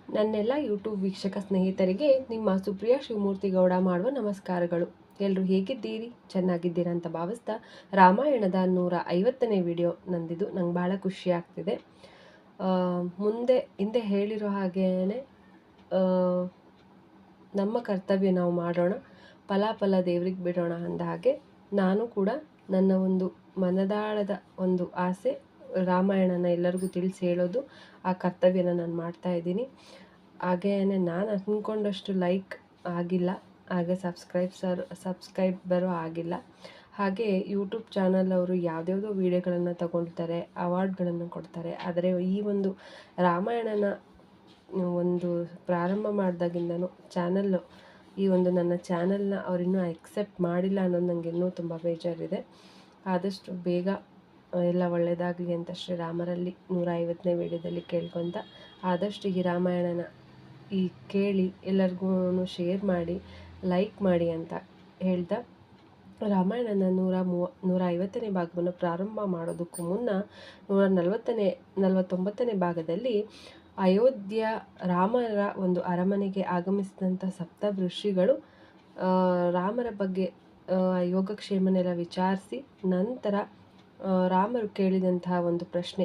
ನನ್ನೆಲ್ಲ ಯೂಟ್ಯೂಬ್ ವೀಕ್ಷಕ ಸ್ನೇಹಿತರಿಗೆ ನಿಮ್ಮ ಸುಪ್ರಿಯಾ ಶಿವಮೂರ್ತಿಗೌಡ ಮಾಡುವ ನಮಸ್ಕಾರಗಳು. ಎಲ್ಲರೂ ಹೇಗಿದ್ದೀರಿ? ಚೆನ್ನಾಗಿದ್ದೀರಾ ಅಂತ ಭಾವಿಸ್ತಾ ರಾಮಾಯಣದ 150ನೇ ವಿಡಿಯೋ ನಂದಿದ್ದು ನಂಗೆ ಭಾಳ ಖುಷಿ ಆಗ್ತಿದೆ. ಹಿಂದೆ ಹೇಳಿರೋ ಹಾಗೇನೆ ನಮ್ಮ ಕರ್ತವ್ಯ ನಾವು ಮಾಡೋಣ, ಫಲಾಫಲ ದೇವ್ರಿಗೆ ಬಿಡೋಣ ಅಂದ ಹಾಗೆ ನಾನು ಕೂಡ ನನ್ನ ಒಂದು ಮನದಾಳದ ಒಂದು ಆಸೆ ರಾಮಾಯಣನ ಎಲ್ಲರಿಗೂ ತಿಳಿಸಿ ಹೇಳೋದು, ಆ ಕರ್ತವ್ಯನ ನಾನು ಮಾಡ್ತಾ ಇದ್ದೀನಿ. ಹಾಗೆಯೇ ನಾನು ಅಂದ್ಕೊಂಡಷ್ಟು ಲೈಕ್ ಆಗಿಲ್ಲ, ಹಾಗೆ ಸಬ್ಸ್ಕ್ರೈಬರು ಆಗಿಲ್ಲ. ಹಾಗೆ ಯೂಟ್ಯೂಬ್ ಚಾನಲ್ ಅವರು ಯಾವುದ್ಯಾವುದೋ ವೀಡಿಯೋಗಳನ್ನು ತಗೊಳ್ತಾರೆ, ಅವಾರ್ಡ್ಗಳನ್ನು ಕೊಡ್ತಾರೆ. ಆದರೆ ಈ ಒಂದು ರಾಮಾಯಣನ ಒಂದು ಪ್ರಾರಂಭ ಮಾಡಿದಾಗಿಂದನೂ ಈ ಒಂದು ನನ್ನ ಚಾನಲ್ನ ಅವರಿನ್ನೂ ಎಕ್ಸೆಪ್ಟ್ ಮಾಡಿಲ್ಲ ಅನ್ನೋದು ನನಗೆ ಇನ್ನೂ ತುಂಬ ಬೇಜಾರಿದೆ. ಆದಷ್ಟು ಬೇಗ ಎಲ್ಲ ಒಳ್ಳೆಯದಾಗಲಿ ಅಂತ ಶ್ರೀರಾಮರಲ್ಲಿ 150ನೇ ವಿಡಿಯೋದಲ್ಲಿ ಕೇಳ್ಕೊತ, ಆದಷ್ಟು ಈ ರಾಮಾಯಣನ ಕೇಳಿ ಎಲ್ಲರಿಗೂ ಶೇರ್ ಮಾಡಿ, ಲೈಕ್ ಮಾಡಿ ಅಂತ ಹೇಳ್ತಾ, ರಾಮಾಯಣನ 150ನೇ ಭಾಗವನ್ನು ಪ್ರಾರಂಭ ಮಾಡೋದಕ್ಕೂ ಮುನ್ನ 149ನೇ ಭಾಗದಲ್ಲಿ ಅಯೋಧ್ಯ ರಾಮರ ಒಂದು ಅರಮನೆಗೆ ಆಗಮಿಸಿದಂಥ ಸಪ್ತ ಋಷಿಗಳು ರಾಮರ ಬಗ್ಗೆ ಯೋಗಕ್ಷೇಮನೆಲ್ಲ ವಿಚಾರಿಸಿ ನಂತರ ರಾಮರು ಕೇಳಿದಂತಹ ಒಂದು ಪ್ರಶ್ನೆ,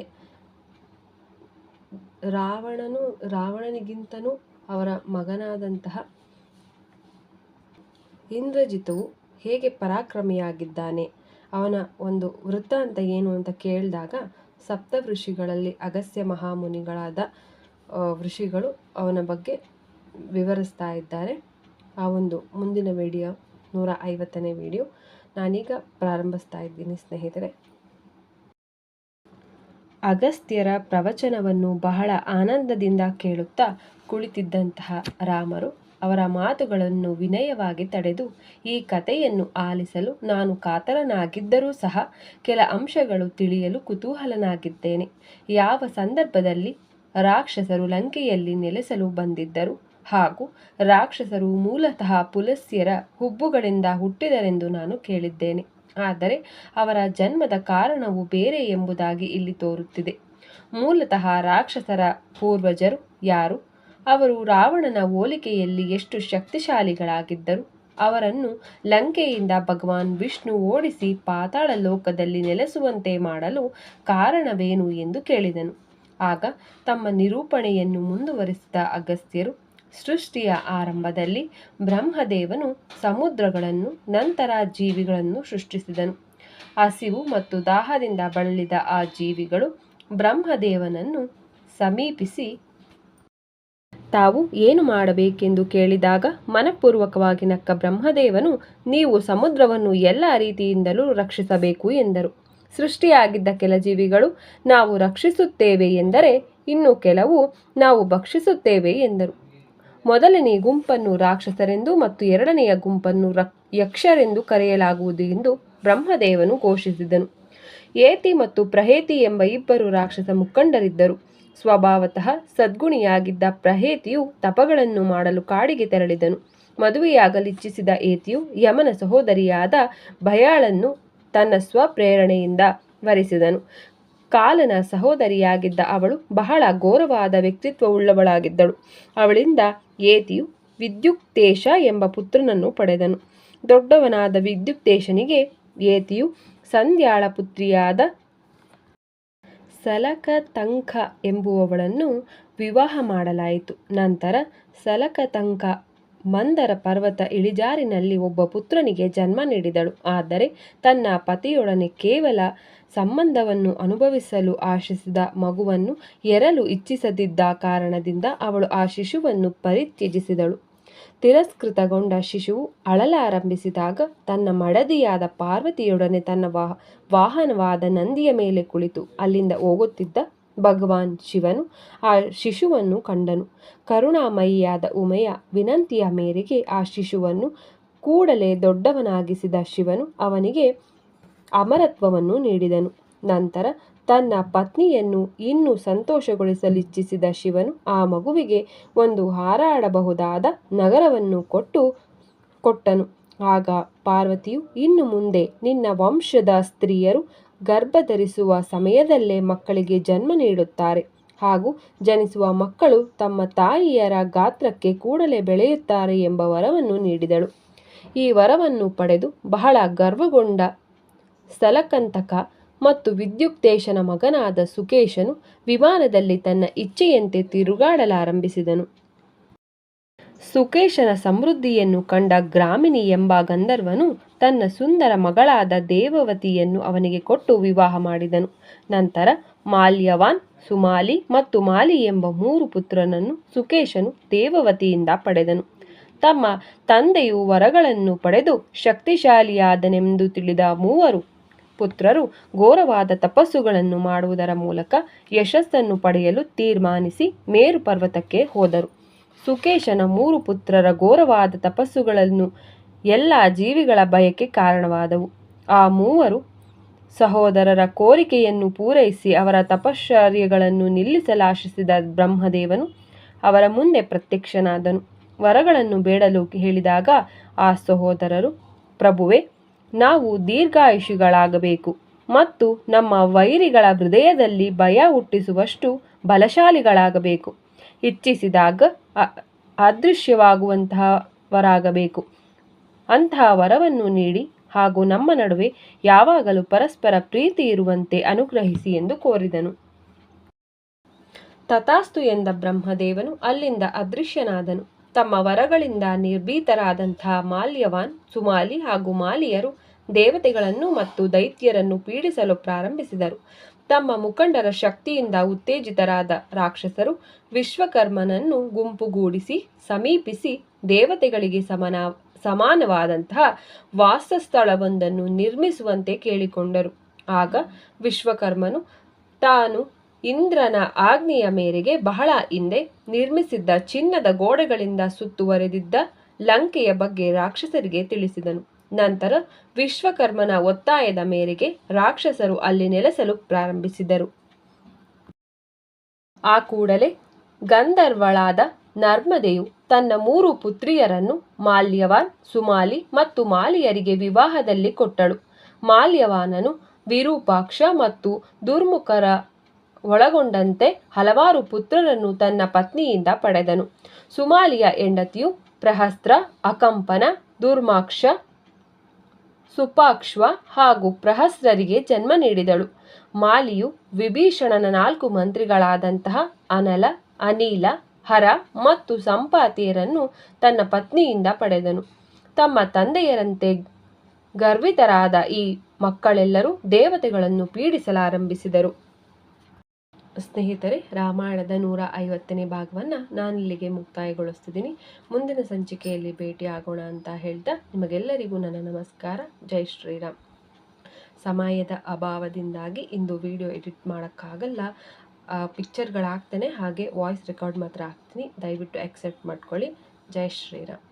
ರಾವಣನಿಗಿಂತನೂ ಅವರ ಮಗನಾದಂತಹ ಇಂದ್ರಜಿತವು ಹೇಗೆ ಪರಾಕ್ರಮಿಯಾಗಿದ್ದಾನೆ, ಅವನ ಒಂದು ವೃತ್ತಾಂತ ಏನು ಅಂತ ಕೇಳಿದಾಗ ಸಪ್ತ ಋಷಿಗಳಲ್ಲಿ ಅಗಸ್ತ್ಯ ಮಹಾಮುನಿಗಳಾದ ಋಷಿಗಳು ಅವನ ಬಗ್ಗೆ ವಿವರಿಸ್ತಾ ಇದ್ದಾರೆ. ಆ ಒಂದು ಮುಂದಿನ ವಿಡಿಯೋ 150ನೇ ವಿಡಿಯೋ ನಾನೀಗ ಪ್ರಾರಂಭಿಸ್ತಾ ಇದ್ದೀನಿ ಸ್ನೇಹಿತರೆ. ಅಗಸ್ತ್ಯರ ಪ್ರವಚನವನ್ನು ಬಹಳ ಆನಂದದಿಂದ ಕೇಳುತ್ತಾ ಕುಳಿತಿದ್ದಂತಹ ರಾಮರು ಅವರ ಮಾತುಗಳನ್ನು ವಿನಯವಾಗಿ ತಡೆದು, ಈ ಕಥೆಯನ್ನು ಆಲಿಸಲು ನಾನು ಕಾತರನಾಗಿದ್ದರೂ ಸಹ ಕೆಲ ಅಂಶಗಳು ತಿಳಿಯಲು ಕುತೂಹಲನಾಗಿದ್ದೇನೆ. ಯಾವ ಸಂದರ್ಭದಲ್ಲಿ ರಾಕ್ಷಸರು ಲಂಕೆಯಲ್ಲಿ ನೆಲೆಸಲು ಬಂದಿದ್ದರು ಹಾಗೂ ರಾಕ್ಷಸರು ಮೂಲತಃ ಪುಲಸ್ತ್ಯರ ಹುಬ್ಬುಗಳಿಂದ ಹುಟ್ಟಿದರೆಂದು ನಾನು ಕೇಳಿದ್ದೇನೆ. ಆದರೆ ಅವರ ಜನ್ಮದ ಕಾರಣವು ಬೇರೆ ಎಂಬುದಾಗಿ ಇಲ್ಲಿ ತೋರುತ್ತಿದೆ. ಮೂಲತಃ ರಾಕ್ಷಸರ ಪೂರ್ವಜರು ಯಾರು? ಅವರು ರಾವಣನ ಹೋಲಿಕೆಯಲ್ಲಿ ಎಷ್ಟು ಶಕ್ತಿಶಾಲಿಗಳಾಗಿದ್ದರು? ಅವರನ್ನು ಲಂಕೆಯಿಂದ ಭಗವಾನ್ ವಿಷ್ಣು ಓಡಿಸಿ ಪಾತಾಳ ಲೋಕದಲ್ಲಿ ನೆಲೆಸುವಂತೆ ಮಾಡಲು ಕಾರಣವೇನು ಎಂದು ಕೇಳಿದನು. ಆಗ ತಮ್ಮ ನಿರೂಪಣೆಯನ್ನು ಮುಂದುವರಿಸಿದ ಅಗಸ್ತ್ಯರು, ಸೃಷ್ಟಿಯ ಆರಂಭದಲ್ಲಿ ಬ್ರಹ್ಮದೇವನು ಸಮುದ್ರಗಳನ್ನು ನಂತರ ಜೀವಿಗಳನ್ನು ಸೃಷ್ಟಿಸಿದನು. ಹಸಿವು ಮತ್ತು ದಾಹದಿಂದ ಬಳಲಿದ ಆ ಜೀವಿಗಳು ಬ್ರಹ್ಮದೇವನನ್ನು ಸಮೀಪಿಸಿ ತಾವು ಏನು ಮಾಡಬೇಕೆಂದು ಕೇಳಿದಾಗ ಮನಪೂರ್ವಕವಾಗಿ ನಕ್ಕ ಬ್ರಹ್ಮದೇವನು, ನೀವು ಸಮುದ್ರವನ್ನು ಎಲ್ಲ ರೀತಿಯಿಂದಲೂ ರಕ್ಷಿಸಬೇಕು ಎಂದರು. ಸೃಷ್ಟಿಯಾಗಿದ್ದ ಕೆಲ ಜೀವಿಗಳು ನಾವು ರಕ್ಷಿಸುತ್ತೇವೆ ಎಂದರೆ, ಇನ್ನು ಕೆಲವು ನಾವು ಭಕ್ಷಿಸುತ್ತೇವೆ ಎಂದರು. ಮೊದಲನೆಯ ಗುಂಪನ್ನು ರಾಕ್ಷಸರೆಂದು ಮತ್ತು ಎರಡನೆಯ ಗುಂಪನ್ನು ಯಕ್ಷರೆಂದು ಕರೆಯಲಾಗುವುದು ಎಂದು ಬ್ರಹ್ಮದೇವನು ಘೋಷಿಸಿದನು. ಏತಿ ಮತ್ತು ಪ್ರಹೇತಿ ಎಂಬ ಇಬ್ಬರು ರಾಕ್ಷಸ ಮುಖಂಡರಿದ್ದರು. ಸ್ವಭಾವತಃ ಸದ್ಗುಣಿಯಾಗಿದ್ದ ಪ್ರಹೇತಿಯು ತಪಗಳನ್ನು ಮಾಡಲು ಕಾಡಿಗೆ ತೆರಳಿದನು. ಮದುವೆಯಾಗಲಿಚ್ಛಿಸಿದ ಏತಿಯು ಯಮನ ಸಹೋದರಿಯಾದ ಭಯಾಳನ್ನು ತನ್ನ ಸ್ವಪ್ರೇರಣೆಯಿಂದ ವರಿಸಿದನು. ಕಾಲನ ಸಹೋದರಿಯಾಗಿದ್ದ ಅವಳು ಬಹಳ ಘೋರವಾದ ವ್ಯಕ್ತಿತ್ವವುಳ್ಳವಳಾಗಿದ್ದಳು. ಅವಳಿಂದ ಏತಿಯು ವಿದ್ಯುಕ್ತೇಶ ಎಂಬ ಪುತ್ರನನ್ನು ಪಡೆದನು. ದೊಡ್ಡವನಾದ ವಿದ್ಯುಕ್ತೇಶನಿಗೆ ಏತಿಯು ಸಂಧ್ಯಾಳ ಪುತ್ರಿಯಾದ ಸಲಕತಂಕ ಎಂಬುವವಳನ್ನು ವಿವಾಹ ಮಾಡಲಾಯಿತು. ನಂತರ ಸಲಕತಂಕ ಮಂದರ ಪರ್ವತ ಇಳಿಜಾರಿನಲ್ಲಿ ಒಬ್ಬ ಪುತ್ರನಿಗೆ ಜನ್ಮ ನೀಡಿದಳು. ಆದರೆ ತನ್ನ ಪತಿಯೊಡನೆ ಕೇವಲ ಸಂಬಂಧವನ್ನು ಅನುಭವಿಸಲು ಆಶಿಸಿದ ಮಗುವನ್ನು ಎರಲು ಇಚ್ಛಿಸದಿದ್ದ ಕಾರಣದಿಂದ ಅವಳು ಆ ಶಿಶುವನ್ನು ಪರಿತ್ಯಜಿಸಿದಳು. ತಿರಸ್ಕೃತಗೊಂಡ ಶಿಶುವು ಅಳಲಾರಂಭಿಸಿದಾಗ ತನ್ನ ಮಡದಿಯಾದ ಪಾರ್ವತಿಯೊಡನೆ ತನ್ನ ವಾಹನವಾದ ನಂದಿಯ ಮೇಲೆ ಕುಳಿತು ಅಲ್ಲಿಂದ ಹೋಗುತ್ತಿದ್ದ ಭಗವಾನ್ ಶಿವನು ಆ ಶಿಶುವನ್ನು ಕಂಡನು. ಕರುಣಾಮಯಿಯಾದ ಉಮೆಯ ವಿನಂತಿಯ ಮೇರೆಗೆ ಆ ಶಿಶುವನ್ನು ಕೂಡಲೇ ದೊಡ್ಡವನಾಗಿಸಿದ ಶಿವನು ಅವನಿಗೆ ಅಮರತ್ವವನ್ನು ನೀಡಿದನು. ನಂತರ ತನ್ನ ಪತ್ನಿಯನ್ನು ಇನ್ನೂ ಸಂತೋಷಗೊಳಿಸಲಿಚ್ಛಿಸಿದ ಶಿವನು ಆ ಮಗುವಿಗೆ ಒಂದು ಹಾರಾಡಬಹುದಾದ ನಗರವನ್ನು ಕೊಟ್ಟನು. ಆಗ ಪಾರ್ವತಿಯು, ಇನ್ನು ಮುಂದೆ ನಿನ್ನ ವಂಶದ ಸ್ತ್ರೀಯರು ಗರ್ಭಧರಿಸುವ ಸಮಯದಲ್ಲೇ ಮಕ್ಕಳಿಗೆ ಜನ್ಮ ನೀಡುತ್ತಾರೆ. ಹಾಗೂ ಜನಿಸುವ ಮಕ್ಕಳು ತಮ್ಮ ತಾಯಿಯರ ಗಾತ್ರಕ್ಕೆ ಕೂಡಲೇ ಬೆಳೆಯುತ್ತಾರೆ ಎಂಬ ವರವನ್ನು ನೀಡಿದಳು. ಈ ವರವನ್ನು ಪಡೆದು ಬಹಳ ಗರ್ವಗೊಂಡ ಸ್ಥಲಕಂತಕ ಮತ್ತು ವಿದ್ಯುಕ್ತೇಶನ ಮಗನಾದ ಸುಕೇಶನು ವಿಮಾನದಲ್ಲಿ ತನ್ನ ಇಚ್ಛೆಯಂತೆ ತಿರುಗಾಡಲಾರಂಭಿಸಿದನು. ಸುಕೇಶನ ಸಮೃದ್ಧಿಯನ್ನು ಕಂಡ ಗ್ರಾಮಿಣಿ ಎಂಬ ಗಂಧರ್ವನು ತನ್ನ ಸುಂದರ ಮಗಳಾದ ದೇವವತಿಯನ್ನು ಅವನಿಗೆ ಕೊಟ್ಟು ವಿವಾಹ ಮಾಡಿದನು. ನಂತರ ಮಾಲ್ಯವಾನ್, ಸುಮಾಲಿ ಮತ್ತು ಮಾಲಿ ಎಂಬ 3 ಪುತ್ರರನ್ನು ಸುಕೇಶನು ದೇವವತಿಯಿಂದ ಪಡೆದನು. ತಮ್ಮ ತಂದೆಯು ವರಗಳನ್ನು ಪಡೆದು ಶಕ್ತಿಶಾಲಿಯಾದನೆಂದು ತಿಳಿದ 3 ಪುತ್ರರು ಘೋರವಾದ ತಪಸ್ಸುಗಳನ್ನು ಮಾಡುವುದರ ಮೂಲಕ ಯಶಸ್ಸನ್ನು ಪಡೆಯಲು ತೀರ್ಮಾನಿಸಿ ಮೇರು ಪರ್ವತಕ್ಕೆ ಹೋದರು. ಸುಕೇಶನ 3 ಪುತ್ರರ ಘೋರವಾದ ತಪಸ್ಸುಗಳನ್ನು ಎಲ್ಲ ಜೀವಿಗಳ ಭಯಕ್ಕೆ ಕಾರಣವಾದವು. ಆ 3 ಸಹೋದರರ ಕೋರಿಕೆಯನ್ನು ಪೂರೈಸಿ ಅವರ ತಪಶ್ಚರ್ಯಗಳನ್ನು ನಿಲ್ಲಿಸಲಾಶಿಸಿದ ಬ್ರಹ್ಮದೇವನು ಅವರ ಮುಂದೆ ಪ್ರತ್ಯಕ್ಷನಾದನು. ವರಗಳನ್ನು ಬೇಡಲು ಹೇಳಿದಾಗ ಆ ಸಹೋದರರು, ಪ್ರಭುವೇ, ನಾವು ದೀರ್ಘಾಯುಷಿಗಳಾಗಬೇಕು ಮತ್ತು ನಮ್ಮ ವೈರಿಗಳ ಹೃದಯದಲ್ಲಿ ಭಯ ಹುಟ್ಟಿಸುವಷ್ಟು ಬಲಶಾಲಿಗಳಾಗಬೇಕು, ಇಚ್ಛಿಸಿದಾಗ ಅದೃಶ್ಯವಾಗುವಂತಹವರಾಗಬೇಕು, ಅಂತಹ ವರವನ್ನು ನೀಡಿ ಹಾಗೂ ನಮ್ಮ ನಡುವೆ ಯಾವಾಗಲೂ ಪರಸ್ಪರ ಪ್ರೀತಿ ಇರುವಂತೆ ಅನುಗ್ರಹಿಸಿ ಎಂದು ಕೋರಿದನು. ತಥಾಸ್ತು ಎಂದ ಬ್ರಹ್ಮದೇವನು ಅಲ್ಲಿಂದ ಅದೃಶ್ಯನಾದನು. ತಮ್ಮ ವರಗಳಿಂದ ನಿರ್ಭೀತರಾದಂತಹ ಮಾಲ್ಯವಾನ್, ಸುಮಾಲಿ ಹಾಗೂ ಮಾಲಿಯರು ದೇವತೆಗಳನ್ನು ಮತ್ತು ದೈತ್ಯರನ್ನು ಪೀಡಿಸಲು ಪ್ರಾರಂಭಿಸಿದರು. ತಮ್ಮ ಮುಖಂಡರ ಶಕ್ತಿಯಿಂದ ಉತ್ತೇಜಿತರಾದ ರಾಕ್ಷಸರು ವಿಶ್ವಕರ್ಮನನ್ನು ಗುಂಪುಗೂಡಿಸಿ ಸಮೀಪಿಸಿ ದೇವತೆಗಳಿಗೆ ಸಮಾನವಾದಂತಹ ವಾಸಸ್ಥಳವೊಂದನ್ನು ನಿರ್ಮಿಸುವಂತೆ ಕೇಳಿಕೊಂಡರು. ಆಗ ವಿಶ್ವಕರ್ಮನು ತಾನು ಇಂದ್ರನ ಆಜ್ಞೆಯ ಮೇರೆಗೆ ಬಹಳ ಹಿಂದೆ ನಿರ್ಮಿಸಿದ್ದ ಚಿನ್ನದ ಗೋಡೆಗಳಿಂದ ಸುತ್ತುವರೆದಿದ್ದ ಲಂಕೆಯ ಬಗ್ಗೆ ರಾಕ್ಷಸರಿಗೆ ತಿಳಿಸಿದನು. ನಂತರ ವಿಶ್ವಕರ್ಮನ ಒತ್ತಾಯದ ಮೇರೆಗೆ ರಾಕ್ಷಸರು ಅಲ್ಲಿ ನೆಲೆಸಲು ಪ್ರಾರಂಭಿಸಿದರು. ಆ ಕೂಡಲೇ ಗಂಧರ್ವಳಾದ ನರ್ಮದೆಯು ತನ್ನ 3 ಪುತ್ರಿಯರನ್ನು ಮಾಲ್ಯವಾನ್, ಸುಮಾಲಿ ಮತ್ತು ಮಾಲಿಯರಿಗೆ ವಿವಾಹದಲ್ಲಿ ಕೊಟ್ಟಳು. ಮಾಲ್ಯವಾನನು ವಿರೂಪಾಕ್ಷ ಮತ್ತು ದುರ್ಮುಖರ ಒಳಗೊಂಡಂತೆ ಹಲವಾರು ಪುತ್ರರನ್ನು ತನ್ನ ಪತ್ನಿಯಿಂದ ಪಡೆದನು. ಸುಮಾಲಿಯ ಹೆಂಡತಿಯು ಪ್ರಹಸ್ತ್ರ, ಅಕಂಪನ, ದುರ್ಮಾಕ್ಷ, ಸುಪಾಕ್ಷ್ವ ಹಾಗೂ ಪ್ರಹಸ್ರರಿಗೆ ಜನ್ಮ ನೀಡಿದಳು. ಮಾಲಿಯು ವಿಭೀಷಣನ 4 ಮಂತ್ರಿಗಳಾದಂತಹ ಅನಲ, ಅನೀಲ, ಹರ ಮತ್ತು ಸಂಪಾತಿಯರನ್ನು ತನ್ನ ಪತ್ನಿಯಿಂದ ಪಡೆದನು. ತಮ್ಮ ತಂದೆಯರಂತೆ ಗರ್ವಿತರಾದ ಈ ಮಕ್ಕಳೆಲ್ಲರೂ ದೇವತೆಗಳನ್ನು ಪೀಡಿಸಲಾರಂಭಿಸಿದರು. ಸ್ನೇಹಿತರೆ, ರಾಮಾಯಣದ 150ನೇ ಭಾಗವನ್ನು ನಾನಿಲ್ಲಿಗೆ ಮುಕ್ತಾಯಗೊಳಿಸ್ತಿದ್ದೀನಿ. ಮುಂದಿನ ಸಂಚಿಕೆಯಲ್ಲಿ ಭೇಟಿಯಾಗೋಣ ಅಂತ ಹೇಳ್ತಾ ನಿಮಗೆಲ್ಲರಿಗೂ ನನ್ನ ನಮಸ್ಕಾರ. ಜೈ ಶ್ರೀರಾಮ್. ಸಮಯದ ಅಭಾವದಿಂದಾಗಿ ಇಂದು ವಿಡಿಯೋ ಎಡಿಟ್ ಮಾಡೋಕ್ಕಾಗಲ್ಲ. ಪಿಕ್ಚರ್ಗಳಾಗ್ತಾನೆ, ಹಾಗೆ ವಾಯ್ಸ್ ರೆಕಾರ್ಡ್ ಮಾತ್ರ ಆಗ್ತೀನಿ. ದಯವಿಟ್ಟು ಅಕ್ಸೆಪ್ಟ್ ಮಾಡ್ಕೊಳ್ಳಿ. ಜೈ ಶ್ರೀರಾಮ್.